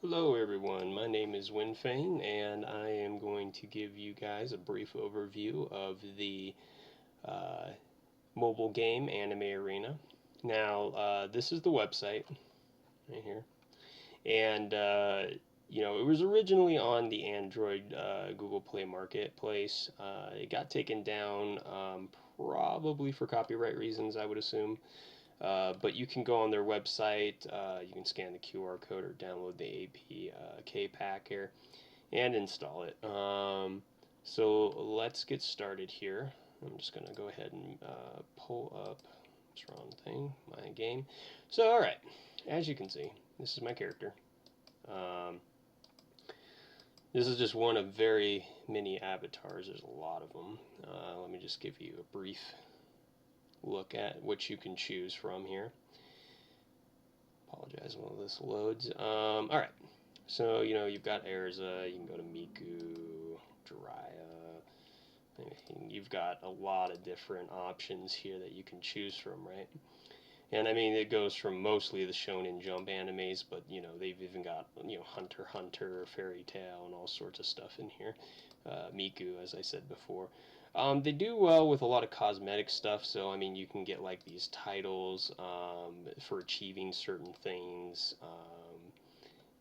Hello everyone, my name is Winfane and I am going to give you guys a brief overview of the uh, mobile game Anime Arena. Now, this is the website right here, and it was originally on the Android Google Play Marketplace. It got taken down probably for copyright reasons, I would assume. But you can go on their website, you can scan the QR code or download the APK pack here and install it. So let's get started here. I'm just going to go ahead and pull up what's wrong thing, my game. So, alright, as you can see, this is my character. Um, this is just one of very many avatars. There's a lot of them. Let me just give you a brief look at what you can choose from here. Apologize while this loads. Alright, so you've got Erza, you can go to Miku, Jiraiya. You've got a lot of different options here that you can choose from, right? And I mean, it goes from mostly the Shonen Jump animes, but they've even got Hunter x Hunter, Fairy Tail, and all sorts of stuff in here. Miku, as I said before. They do well with a lot of cosmetic stuff, so I mean, you can get like these titles for achieving certain things.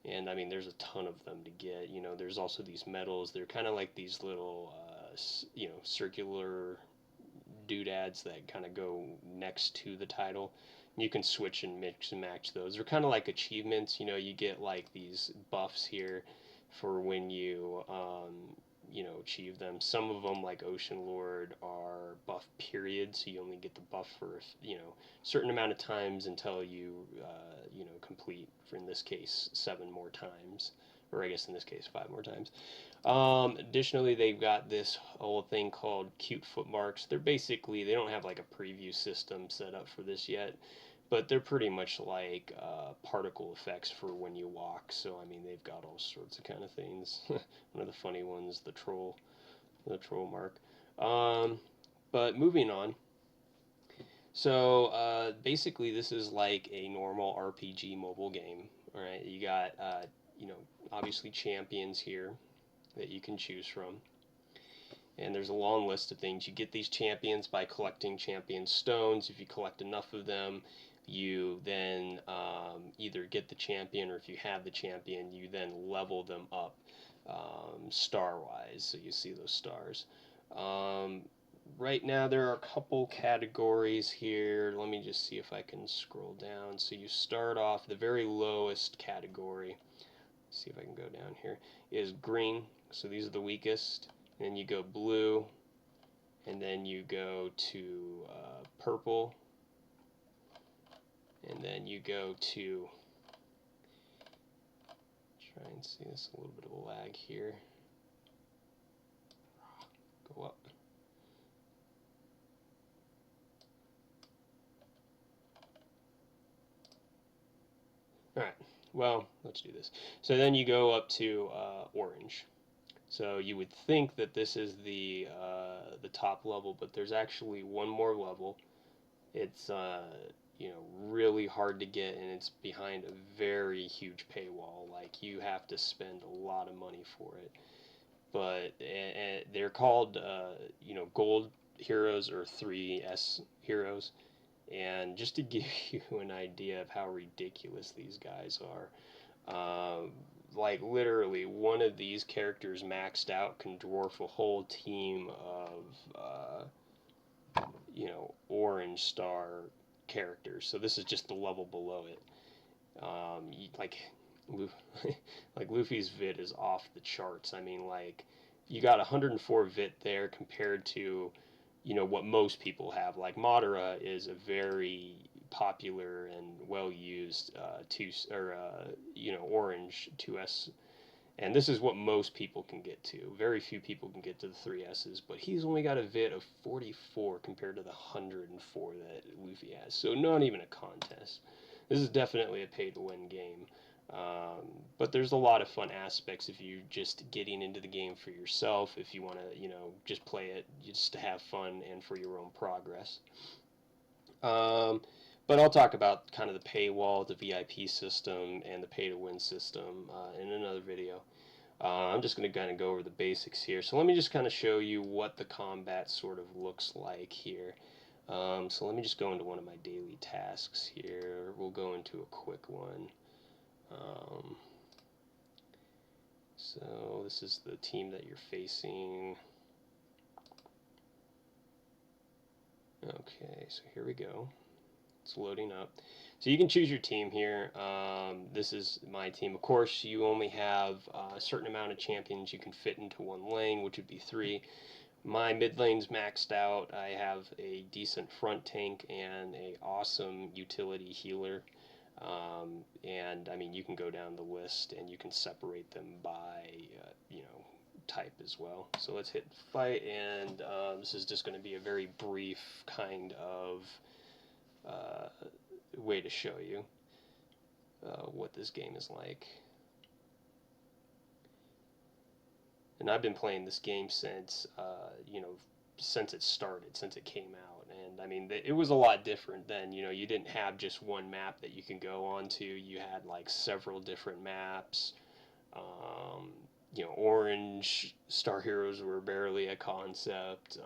And I mean, there's a ton of them to get. There's also these medals. They're kind of like these little, circular doodads that kind of go next to the title. You can switch and mix and match those. They're kind of like achievements. You get like these buffs here for when achieve them. Some of them, like Ocean Lord, are buff period, so you only get the buff for certain amount of times until you complete. For in this case, 7 more times, or I guess in this case 5 more times. Additionally, they've got this whole thing called cute footmarks. They don't have like a preview system set up for this yet, but they're pretty much like particle effects for when you walk. So I mean, they've got all sorts of kind of things. One of the funny ones, the troll mark. Um, but moving on. So basically, this is like a normal RPG mobile game. All right, you got obviously champions here that you can choose from. And there's a long list of things. You get these champions by collecting champion stones. If you collect enough of them, you then either get the champion, or if you have the champion, you then level them up star-wise. So you see those stars. Um, right now, there are a couple categories here. Let me just see if I can scroll down. So you start off, the very lowest category, see if I can go down here, is green. So these are the weakest. Then you go blue, and then you go to purple, and then you go to, try and see this, a little bit of a lag here, go up. Alright, well, let's do this. So then you go up to orange. So you would think that this is the top level, but there's actually one more level. It's really hard to get, and it's behind a very huge paywall. Like, you have to spend a lot of money for it. But they're called gold heroes or 3S heroes. And just to give you an idea of how ridiculous these guys are, like literally one of these characters maxed out can dwarf a whole team of orange star characters. So this is just the level below it. Like like Luffy's vit is off the charts. I mean, like, you got 104 vit there compared to what most people have. Like, Madara is a very popular and well used orange 2S, and this is what most people can get to. Very few people can get to the 3S's, but he's only got a VIT of 44 compared to the 104 that Luffy has. So not even a contest. This is definitely a pay-to-win game. But there's a lot of fun aspects if you're just getting into the game for yourself, if you want to, just play it just to have fun and for your own progress. Um, But I'll talk about kind of the paywall, the VIP system, and the pay-to-win system in another video. I'm just going to kind of go over the basics here. So let me just kind of show you what the combat sort of looks like here. So let me just go into one of my daily tasks here. We'll go into a quick one. So this is the team that you're facing. Okay, so here we go. It's loading up. So you can choose your team here. This is my team. Of course, you only have a certain amount of champions you can fit into one lane, which would be 3. My mid lane's maxed out. I have a decent front tank and a awesome utility healer. And I mean, you can go down the list and you can separate them by, type as well. So let's hit fight, and this is just going to be a very brief kind of way to show you what this game is like. And I've been playing this game since, since it started, since it came out. And I mean, it was a lot different then. You didn't have just one map that you can go onto. You had like several different maps. Orange Star Heroes were barely a concept.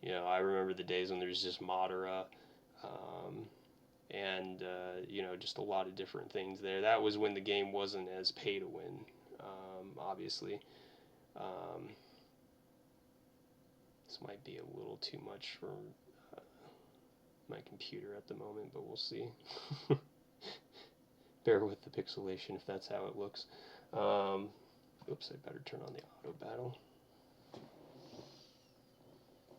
I remember the days when there was just Madara. And just a lot of different things there. That was when the game wasn't as pay to win, obviously. This might be a little too much for my computer at the moment, but we'll see. Bear with the pixelation if that's how it looks. Oops, I better turn on the auto battle.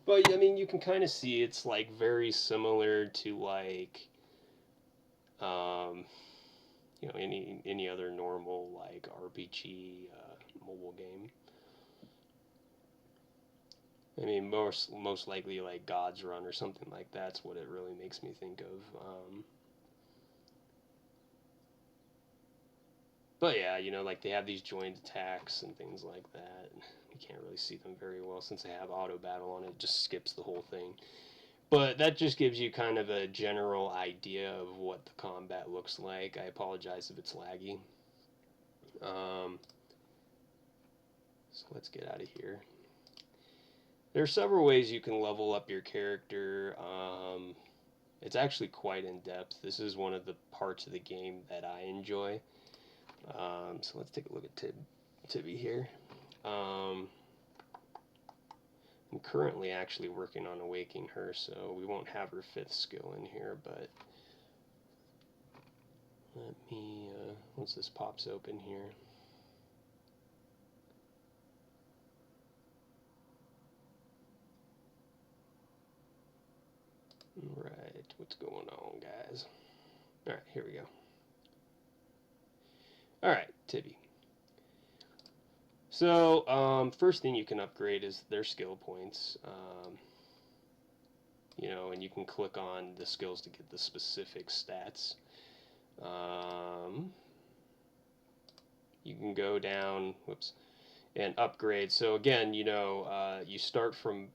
But I mean, you can kind of see it's like very similar to like any other normal like RPG mobile game. I mean, most likely like God's Run or something like that's what it really makes me think of. But yeah, like they have these joint attacks and things like that. You can't really see them very well since they have auto battle on it. It just skips the whole thing. But that just gives you kind of a general idea of what the combat looks like. I apologize if it's laggy. So let's get out of here. There are several ways you can level up your character. It's actually quite in-depth. This is one of the parts of the game that I enjoy. So let's take a look at Tibby here. I'm currently actually working on awakening her, so we won't have her 5th skill in here, but let me, once this pops open here. Right, what's going on, guys? Alright, here we go. Alright, Tibby. So, first thing you can upgrade is their skill points. And you can click on the skills to get the specific stats. You can go down, and upgrade. So again, you start from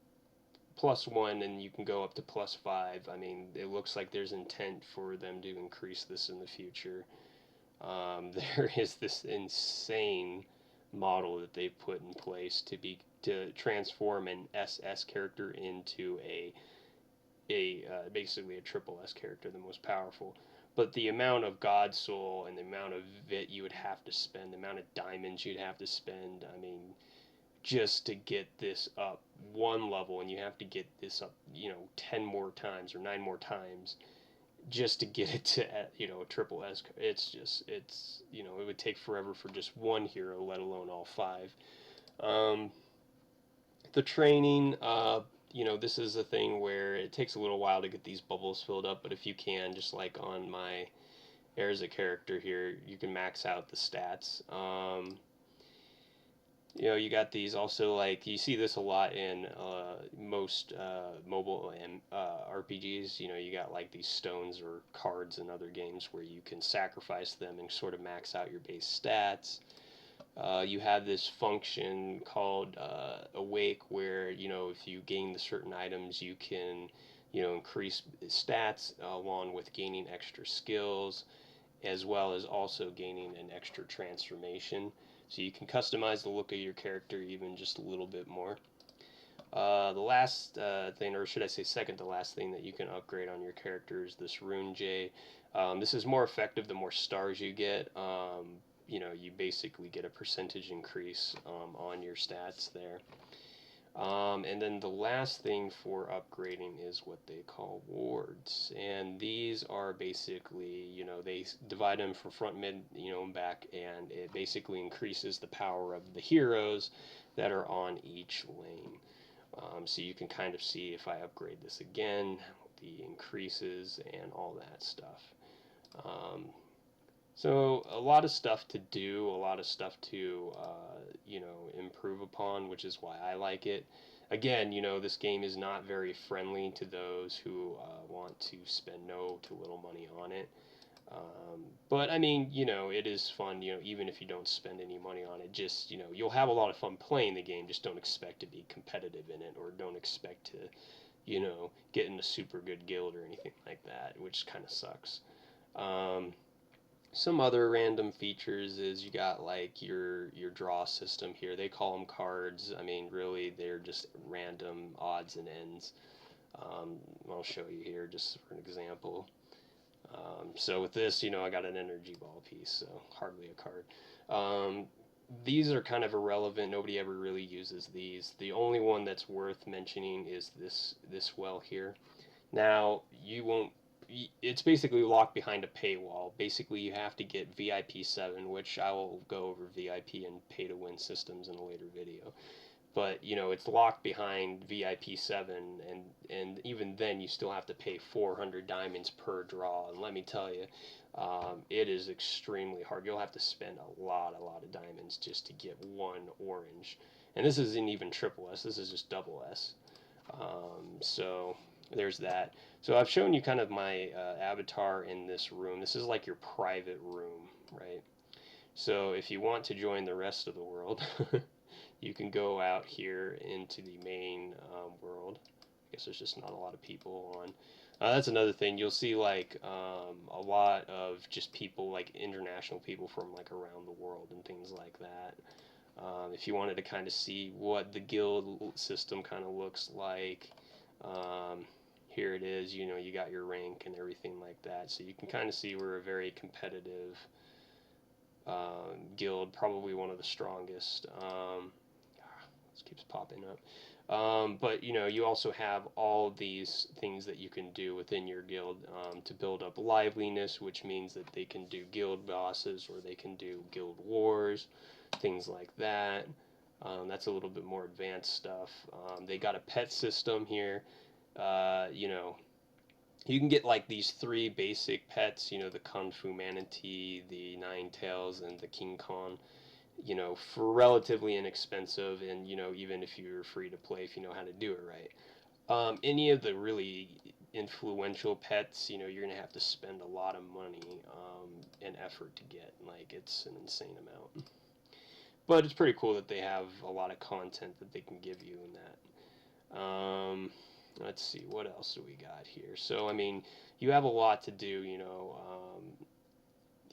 +1 and you can go up to +5. I mean, it looks like there's intent for them to increase this in the future. There is this insane model that they've put in place to transform an SS character into basically a triple S character, the most powerful. But the amount of God Soul and the amount of VIT you would have to spend, the amount of diamonds you'd have to spend, I mean, just to get this up one level, and you have to get this up, 10 more times or 9 more times just to get it to, a triple S. It's it would take forever for just one hero, let alone all 5. The training, this is a thing where it takes a little while to get these bubbles filled up, but if you can, just like on my Erza character here, you can max out the stats. You got these also, like, you see this a lot in most mobile and RPGs. You got like these stones or cards in other games where you can sacrifice them and sort of max out your base stats. You have this function called Awake where, if you gain the certain items, you can, increase stats along with gaining extra skills, as well as also gaining an extra transformation. So you can customize the look of your character even just a little bit more. The last thing, or should I say second to last thing that you can upgrade on your character is this Rune J. This is more effective the more stars you get. You basically get a percentage increase on your stats there. And then the last thing for upgrading is what they call wards, and these are basically, they divide them for front, mid, and back, and it basically increases the power of the heroes that are on each lane. So you can kind of see if I upgrade this again, the increases and all that stuff. So a lot of stuff to do, a lot of stuff to improve upon, which is why I like it. Again, this game is not very friendly to those who want to spend no to little money on it. But I mean, it is fun, even if you don't spend any money on it. Just, you'll have a lot of fun playing the game. Just don't expect to be competitive in it, or don't expect to, get in a super good guild or anything like that, which kind of sucks. Some other random features is you got like your draw system here. They call them cards. I mean, really, they're just random odds and ends. I'll show you here just for an example. So with this, I got an energy ball piece, so hardly a card. These are kind of irrelevant. Nobody ever really uses these. The only one that's worth mentioning is this well here. Now, it's basically locked behind a paywall. Basically, you have to get VIP 7, which I will go over VIP and pay to win systems in a later video. But it's locked behind VIP 7, and even then you still have to pay 400 diamonds per draw. And let me tell you, it is extremely hard. You'll have to spend a lot of diamonds just to get one orange. And this isn't even triple S. This is just double S. So there's that. So I've shown you kind of my avatar in this room. This is like your private room, right? So if you want to join the rest of the world, you can go out here into the main world. I guess there's just not a lot of people on. That's another thing. You'll see like a lot of just people, like international people from like around the world and things like that. If you wanted to kind of see what the guild system kind of looks like, here it is. You got your rank and everything like that. So you can kind of see we're a very competitive guild, probably one of the strongest. This keeps popping up. But you also have all these things that you can do within your guild to build up liveliness, which means that they can do guild bosses, or they can do guild wars, things like that. That's a little bit more advanced stuff. They got a pet system here. You can get like these 3 basic pets, the Kung Fu Manatee, the Ninetales, and the King Kong, for relatively inexpensive, and, even if you're free to play, if you know how to do it right. Any of the really influential pets, you're going to have to spend a lot of money and effort to get. Like, it's an insane amount. But it's pretty cool that they have a lot of content that they can give you in that. Let's see, what else do we got here? So, I mean, you have a lot to do,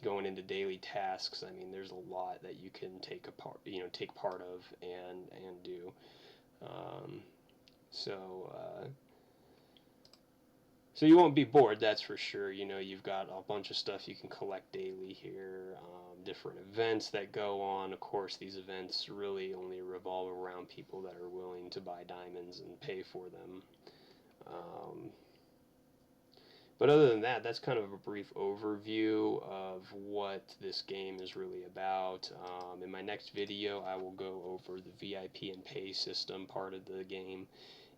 going into daily tasks. I mean, there's a lot that you can take part of and do. So you won't be bored, that's for sure. You've got a bunch of stuff you can collect daily here, different events that go on. Of course, these events really only revolve around people that are willing to buy diamonds and pay for them. But other than that, that's kind of a brief overview of what this game is really about. In my next video, I will go over the VIP and pay system part of the game,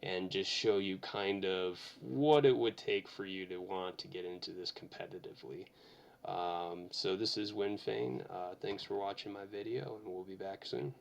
and just show you kind of what it would take for you to want to get into this competitively. So this is WinFane. Thanks for watching my video, and we'll be back soon.